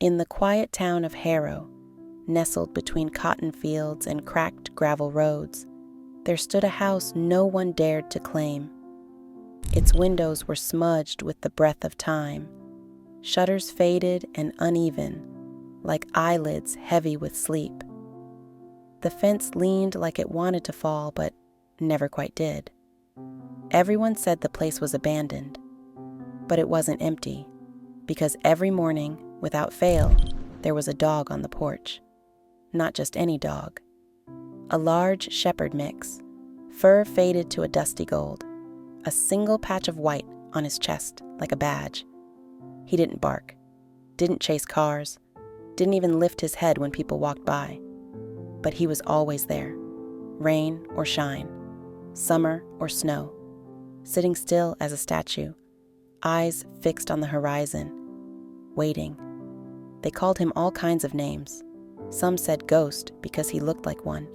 In the quiet town of Harrow, nestled between cotton fields and cracked gravel roads, there stood a house no one dared to claim. Its windows were smudged with the breath of time, shutters faded and uneven, like eyelids heavy with sleep. The fence leaned like it wanted to fall, but never quite did. Everyone said the place was abandoned, but it wasn't empty, because every morning, without fail, there was a dog on the porch. Not just any dog. A large shepherd mix, fur faded to a dusty gold, a single patch of white on his chest like a badge. He didn't bark, didn't chase cars, didn't even lift his head when people walked by. But he was always there, rain or shine, summer or snow, sitting still as a statue, eyes fixed on the horizon, waiting. They called him all kinds of names. Some said ghost because he looked like one.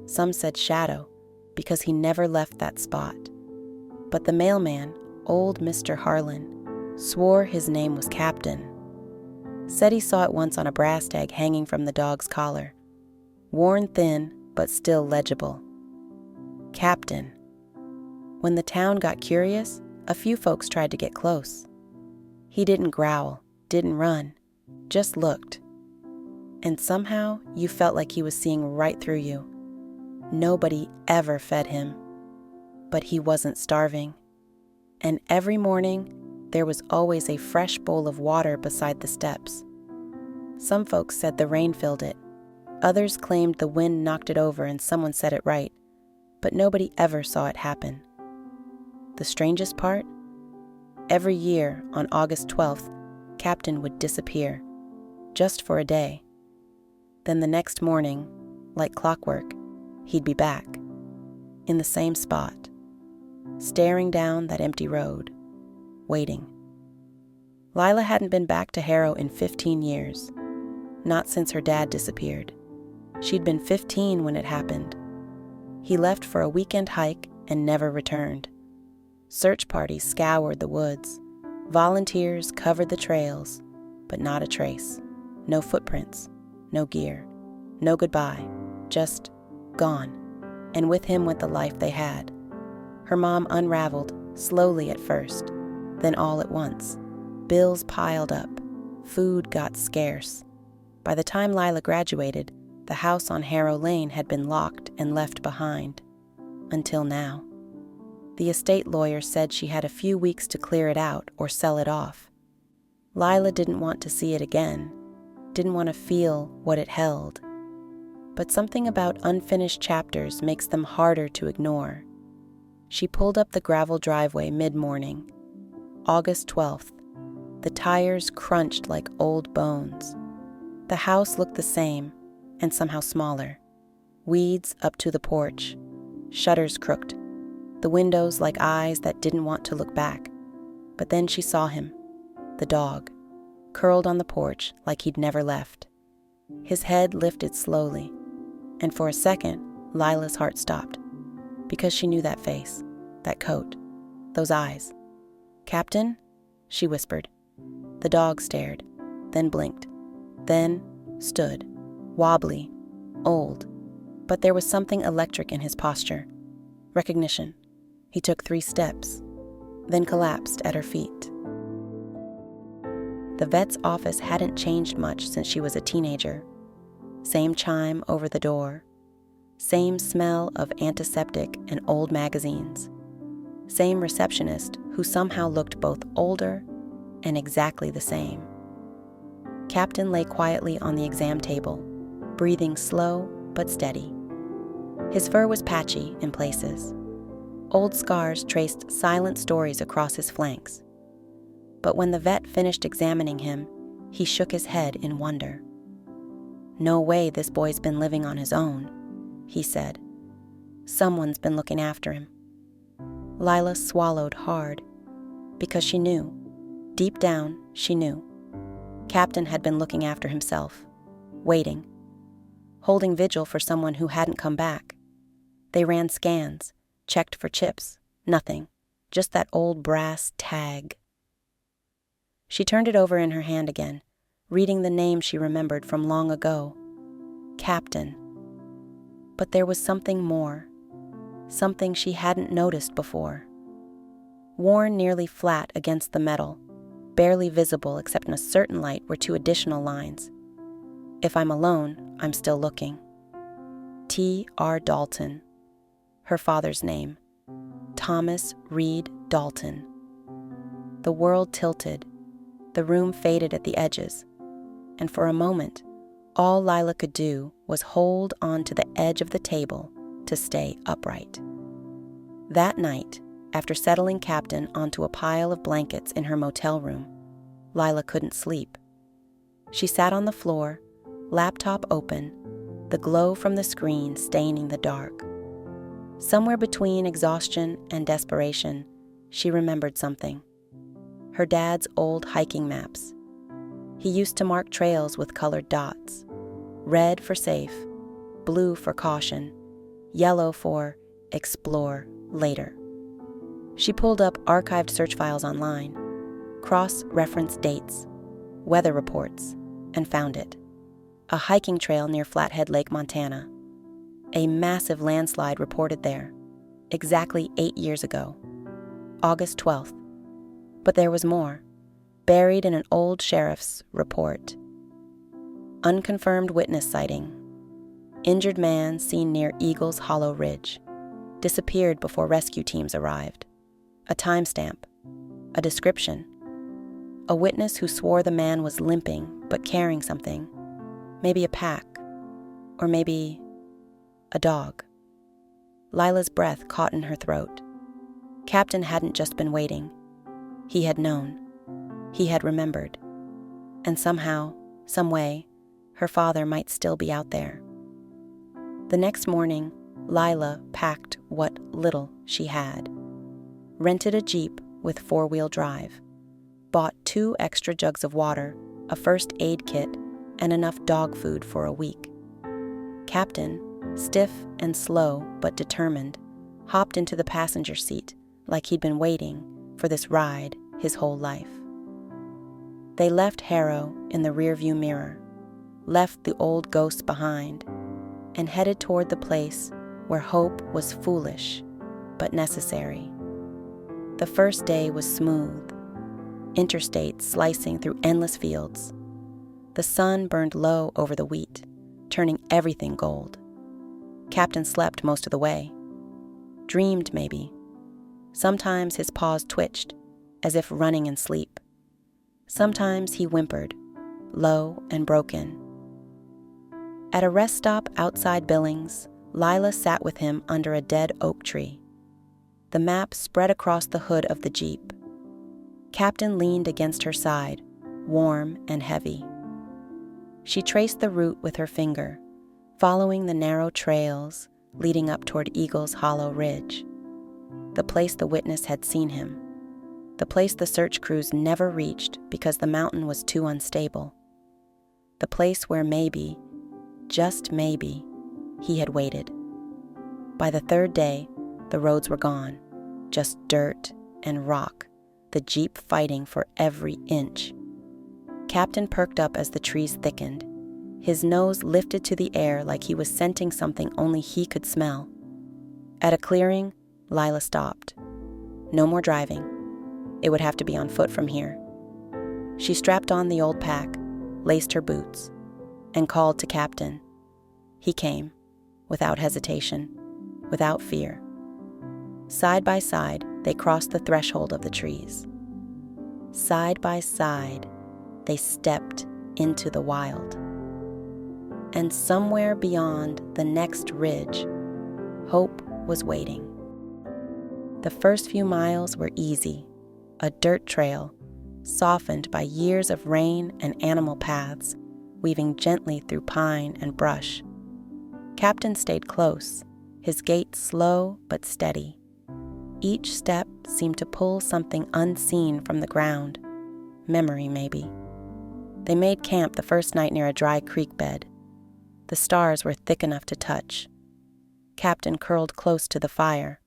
Some said shadow because he never left that spot. But the mailman, old Mr. Harlan, swore his name was Captain. Said he saw it once on a brass tag hanging from the dog's collar. Worn thin, but still legible. Captain. When the town got curious, a few folks tried to get close. He didn't growl, didn't run, just looked. And somehow you felt like he was seeing right through you. Nobody ever fed him. But he wasn't starving. And every morning, there was always a fresh bowl of water beside the steps. Some folks said the rain filled it. Others claimed the wind knocked it over and someone said it right, but nobody ever saw it happen. The strangest part? Every year on August 12th, Captain would disappear, just for a day. Then the next morning, like clockwork, he'd be back, in the same spot, staring down that empty road, waiting. Lila hadn't been back to Harrow in 15 years, not since her dad disappeared. She'd been 15 when it happened. He left for a weekend hike and never returned. Search parties scoured the woods. Volunteers covered the trails, but not a trace. No footprints, no gear, no goodbye, just gone. And with him went the life they had. Her mom unraveled, slowly at first, then all at once. Bills piled up. Food got scarce. By the time Lila graduated, the house on Harrow Lane had been locked and left behind. Until now. The estate lawyer said she had a few weeks to clear it out or sell it off. Lila didn't want to see it again, didn't want to feel what it held. But something about unfinished chapters makes them harder to ignore. She pulled up the gravel driveway mid-morning. August 12th. The tires crunched like old bones. The house looked the same, and somehow smaller. Weeds up to the porch, shutters crooked, the windows like eyes that didn't want to look back. But then she saw him, the dog, curled on the porch like he'd never left. His head lifted slowly, and for a second, Lila's heart stopped, because she knew that face, that coat, those eyes. "Captain?" she whispered. The dog stared, then blinked, then stood, wobbly, old, but there was something electric in his posture. Recognition. He took 3 steps, then collapsed at her feet. The vet's office hadn't changed much since she was a teenager. Same chime over the door. Same smell of antiseptic and old magazines. Same receptionist who somehow looked both older and exactly the same. Captain lay quietly on the exam table, breathing slow but steady. His fur was patchy in places. Old scars traced silent stories across his flanks. But when the vet finished examining him, he shook his head in wonder. "No way this boy's been living on his own," he said. "Someone's been looking after him." Lila swallowed hard, because she knew, deep down she knew. Captain had been looking after himself, waiting, holding vigil for someone who hadn't come back. They ran scans, checked for chips, nothing, just that old brass tag. She turned it over in her hand again, reading the name she remembered from long ago. Captain. But there was something more, something she hadn't noticed before. Worn nearly flat against the metal, barely visible except in a certain light were two additional lines. If I'm alone, I'm still looking. T.R. Dalton. Her father's name. Thomas Reed Dalton. The world tilted. The room faded at the edges. And for a moment, all Lila could do was hold on to the edge of the table to stay upright. That night, after settling Captain onto a pile of blankets in her motel room, Lila couldn't sleep. She sat on the floor, laptop open, the glow from the screen staining the dark. Somewhere between exhaustion and desperation, she remembered something. Her dad's old hiking maps. He used to mark trails with colored dots. Red for safe, blue for caution, yellow for explore later. She pulled up archived search files online, cross-referenced dates, weather reports, and found it. A hiking trail near Flathead Lake, Montana. A massive landslide reported there, exactly 8 years ago, August 12th. But there was more, buried in an old sheriff's report. Unconfirmed witness sighting. Injured man seen near Eagles Hollow Ridge. Disappeared before rescue teams arrived. A timestamp. A description. A witness who swore the man was limping but carrying something. Maybe a pack. Or maybe a dog. Lila's breath caught in her throat. Captain hadn't just been waiting. He had known. He had remembered. And somehow, some way, her father might still be out there. The next morning, Lila packed what little she had. Rented a Jeep with 4-wheel drive. Bought 2 extra jugs of water, a first aid kit, and enough dog food for a week. Captain, stiff and slow but determined, hopped into the passenger seat like he'd been waiting for this ride his whole life. They left Harrow in the rearview mirror, left the old ghosts behind, and headed toward the place where hope was foolish but necessary. The first day was smooth, interstate slicing through endless fields. The sun burned low over the wheat, turning everything gold. Captain slept most of the way. Dreamed, maybe. Sometimes his paws twitched, as if running in sleep. Sometimes he whimpered, low and broken. At a rest stop outside Billings, Lila sat with him under a dead oak tree. The map spread across the hood of the Jeep. Captain leaned against her side, warm and heavy. She traced the route with her finger, following the narrow trails leading up toward Eagles Hollow Ridge, the place the witness had seen him, the place the search crews never reached because the mountain was too unstable, the place where maybe, just maybe, he had waited. By the third day, the roads were gone, just dirt and rock, the Jeep fighting for every inch. Captain perked up as the trees thickened. His nose lifted to the air like he was scenting something only he could smell. At a clearing, Lila stopped. No more driving. It would have to be on foot from here. She strapped on the old pack, laced her boots, and called to Captain. He came, without hesitation, without fear. Side by side, they crossed the threshold of the trees. Side by side, they stepped into the wild. And somewhere beyond the next ridge, hope was waiting. The first few miles were easy, a dirt trail, softened by years of rain and animal paths, weaving gently through pine and brush. Captain stayed close, his gait slow but steady. Each step seemed to pull something unseen from the ground, memory maybe. They made camp the first night near a dry creek bed. The stars were thick enough to touch. Captain curled close to the fire,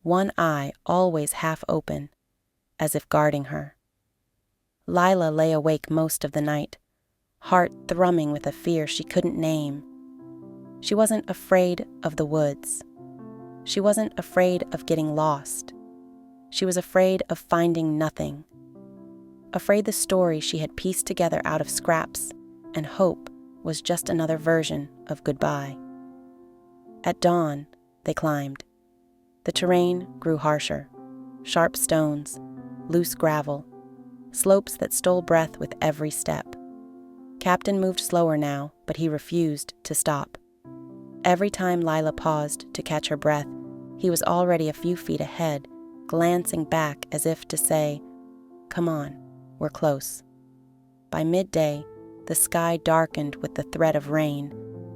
one eye always half open, as if guarding her. Lila lay awake most of the night, heart thrumming with a fear she couldn't name. She wasn't afraid of the woods. She wasn't afraid of getting lost. She was afraid of finding nothing. Afraid the story she had pieced together out of scraps and hope was just another version of goodbye. At dawn, they climbed. The terrain grew harsher. Sharp stones, loose gravel, slopes that stole breath with every step. Captain moved slower now, but he refused to stop. Every time Lila paused to catch her breath, he was already a few feet ahead, glancing back as if to say, "Come on, we're close." By midday, the sky darkened with the threat of rain.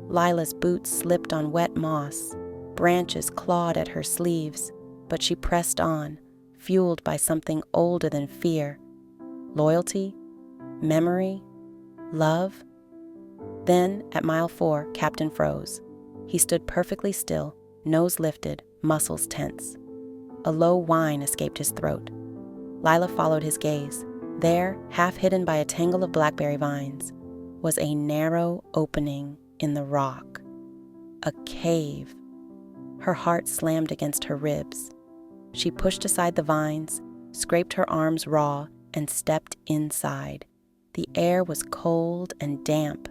Lila's boots slipped on wet moss. Branches clawed at her sleeves, but she pressed on, fueled by something older than fear. Loyalty? Memory? Love? Then, at mile 4, Captain froze. He stood perfectly still, nose lifted, muscles tense. A low whine escaped his throat. Lila followed his gaze. There, half hidden by a tangle of blackberry vines, was a narrow opening in the rock. A cave. Her heart slammed against her ribs. She pushed aside the vines, scraped her arms raw, and stepped inside. The air was cold and damp,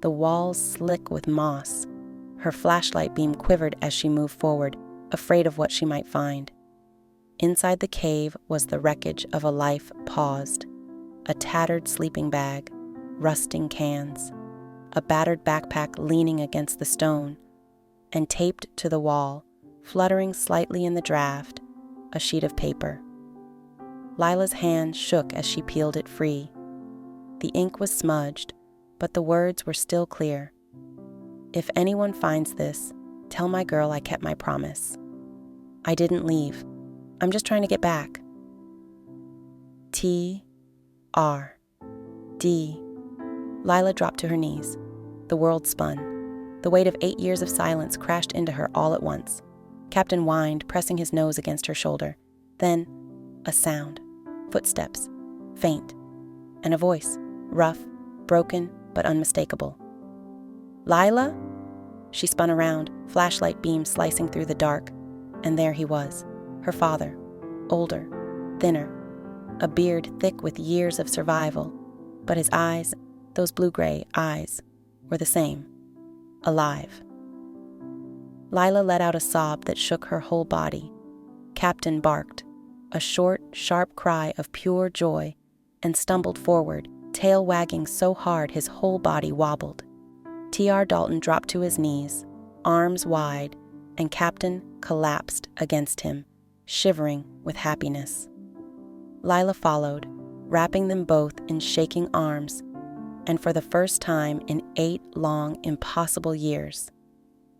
the walls slick with moss. Her flashlight beam quivered as she moved forward, afraid of what she might find. Inside the cave was the wreckage of a life paused. A tattered sleeping bag, rusting cans, a battered backpack leaning against the stone, and taped to the wall, fluttering slightly in the draft, a sheet of paper. Lila's hand shook as she peeled it free. The ink was smudged, but the words were still clear. "If anyone finds this, tell my girl I kept my promise. I didn't leave. I'm just trying to get back." T-R-D. Lila dropped to her knees. The world spun. The weight of 8 years of silence crashed into her all at once. Captain whined, pressing his nose against her shoulder. Then, a sound. Footsteps. Faint. And a voice. Rough, broken, but unmistakable. "Lila?" She spun around, flashlight beam slicing through the dark, and there he was, her father, older, thinner, a beard thick with years of survival, but his eyes, those blue-gray eyes, were the same, alive. Lila let out a sob that shook her whole body. Captain barked, a short, sharp cry of pure joy, and stumbled forward, tail wagging so hard his whole body wobbled. T.R. Dalton dropped to his knees, arms wide, and Captain collapsed against him, shivering with happiness. Lila followed, wrapping them both in shaking arms, and for the first time in 8 long, impossible years,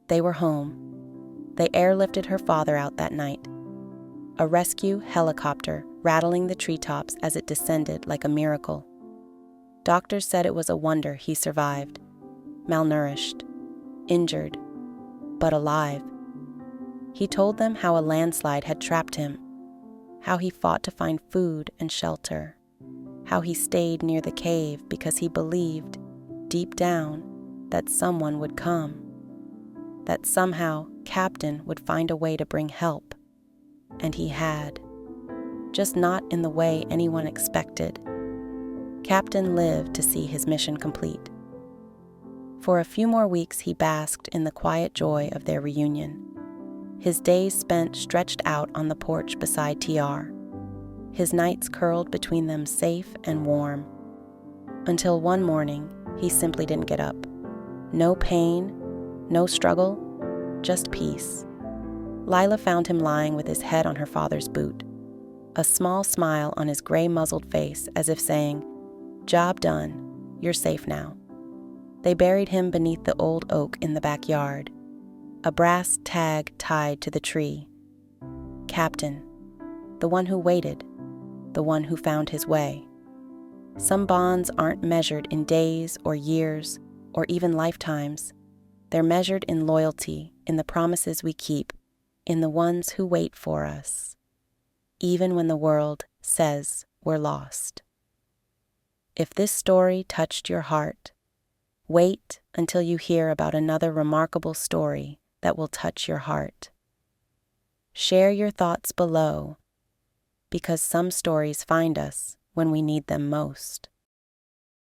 they were home. They airlifted her father out that night. A rescue helicopter rattling the treetops as it descended like a miracle. Doctors said it was a wonder he survived, malnourished, injured, but alive. He told them how a landslide had trapped him, how he fought to find food and shelter, how he stayed near the cave because he believed, deep down, that someone would come, that somehow Captain would find a way to bring help. And he had, just not in the way anyone expected. Captain lived to see his mission complete. For a few more weeks he basked in the quiet joy of their reunion. His days spent stretched out on the porch beside TR. His nights curled between them safe and warm. Until one morning, he simply didn't get up. No pain, no struggle, just peace. Lila found him lying with his head on her father's boot, a small smile on his gray muzzled face as if saying, "Job done, you're safe now." They buried him beneath the old oak in the backyard, a brass tag tied to the tree. Captain, the one who waited, the one who found his way. Some bonds aren't measured in days or years or even lifetimes. They're measured in loyalty, in the promises we keep, in the ones who wait for us, even when the world says we're lost. If this story touched your heart, Wait until you hear about another remarkable story that will touch your heart. Share your thoughts below, because some stories find us when we need them most.